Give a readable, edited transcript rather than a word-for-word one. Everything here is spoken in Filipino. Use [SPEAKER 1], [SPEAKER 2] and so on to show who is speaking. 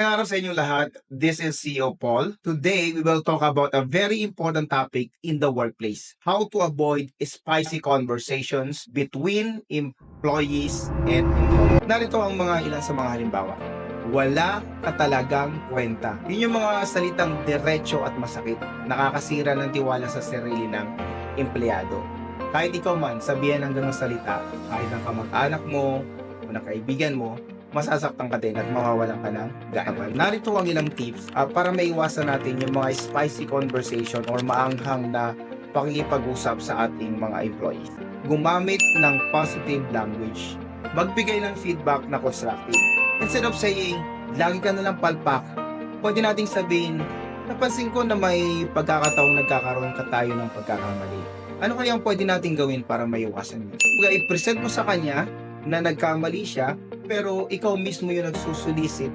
[SPEAKER 1] Magandang araw sa inyong lahat. This is CEO Paul. Today, we will talk about a very important topic in the workplace. How to avoid spicy conversations between employees and employees. Narito ang ilan sa mga halimbawa. Wala ka talagang kwenta. Yun yung mga salitang diretso at masakit. Nakakasira ng tiwala sa sarili ng empleyado. Kahit ikaw man, sabihan ng ganung salita, kahit ng kamag-anak mo o ng kaibigan mo, masasaktan ka din at mawawalan ka ng gana. Narito ang ilang tips para maiwasan natin yung mga spicy conversation or maanghang na pakikipag-usap sa ating mga employees. Gumamit ng positive language. Magbigay ng feedback na constructive. Instead of saying, lagi ka nalang palpak, pwede nating sabihin, napansin ko na may pagkakataong nagkakaroon ka tayo ng pagkakamali. Ano kaya ang pwede nating gawin para maiwasan yun? I-present mo sa kanya na nagkamali siya, pero ikaw mismo yung nagsusulisit